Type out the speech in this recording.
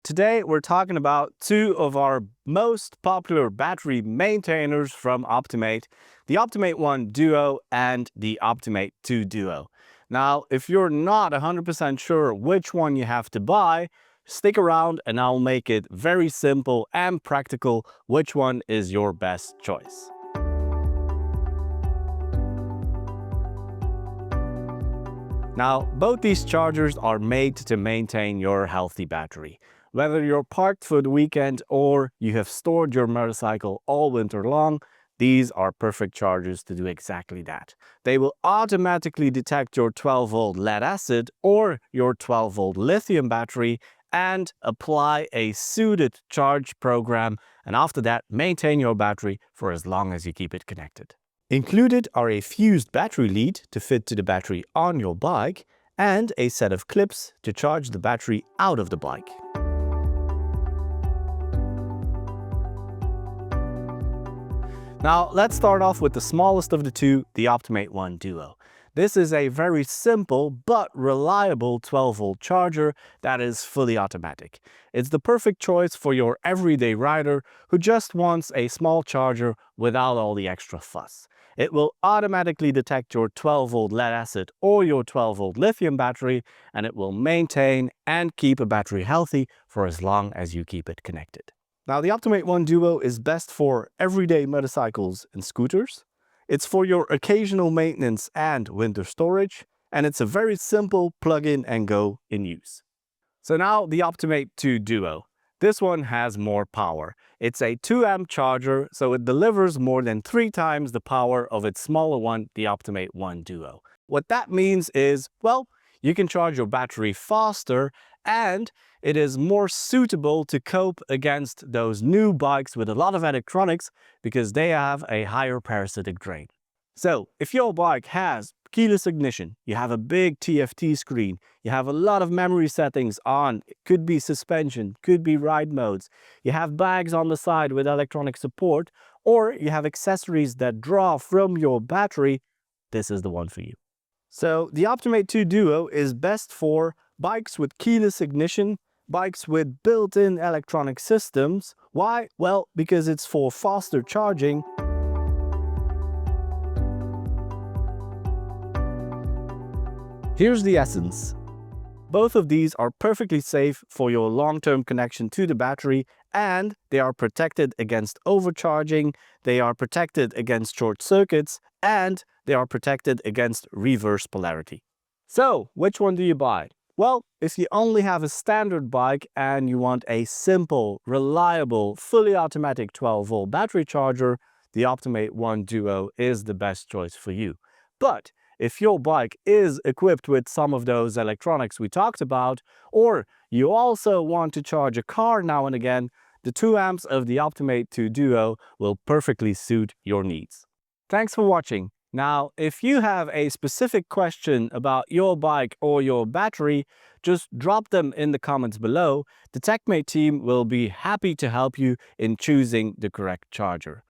Today we're talking about two of our most popular battery maintainers from OptiMate, the OptiMate 1 Duo and the OptiMate 2 Duo. Now, if you're not 100% sure which one you have to buy, stick around and I'll make it very simple and practical which one is your best choice. Now, both these chargers are made to maintain your healthy battery. Whether you're parked for the weekend or you have stored your motorcycle all winter long, these are perfect chargers to do exactly that. They will automatically detect your 12-volt lead acid or your 12-volt lithium battery and apply a suited charge program, and after that maintain your battery for as long as you keep it connected. Included are a fused battery lead to fit to the battery on your bike and a set of clips to charge the battery out of the bike. Now let's start off with the smallest of the two, the OptiMate 1 Duo. This is a very simple but reliable 12-volt charger that is fully automatic. It's the perfect choice for your everyday rider who just wants a small charger without all the extra fuss. It will automatically detect your 12-volt lead acid or your 12-volt lithium battery, and it will maintain and keep a battery healthy for as long as you keep it connected. Now, the OptiMate 1 Duo is best for everyday motorcycles and scooters. It's for your occasional maintenance and winter storage, and it's a very simple plug-in and go in use. So now the OptiMate 2 Duo. This one has more power. It's a 2-amp charger, so it delivers more than 3 times the power of its smaller one, the OptiMate 1 Duo. What that means is, well, you can charge your battery faster and it is more suitable to cope against those new bikes with a lot of electronics because they have a higher parasitic drain. So if your bike has keyless ignition, you have a big TFT screen, you have a lot of memory settings on, it could be suspension, could be ride modes, you have bags on the side with electronic support, or you have accessories that draw from your battery, this is the one for you. So the OptiMate 2 Duo is best for bikes with keyless ignition, bikes with built-in electronic systems. Why? Well, because it's for faster charging. Here's the essence. Both of these are perfectly safe for your long-term connection to the battery, and they are protected against overcharging, they are protected against short circuits, and they are protected against reverse polarity. So, which one do you buy? Well, if you only have a standard bike and you want a simple, reliable, fully automatic 12-volt battery charger, the OptiMate 1 Duo is the best choice for you. But if your bike is equipped with some of those electronics we talked about, or you also want to charge a car now and again, the 2 amps of the OptiMate 2 Duo will perfectly suit your needs. Thanks for watching. Now, if you have a specific question about your bike or your battery, just drop them in the comments below. The TecMate team will be happy to help you in choosing the correct charger.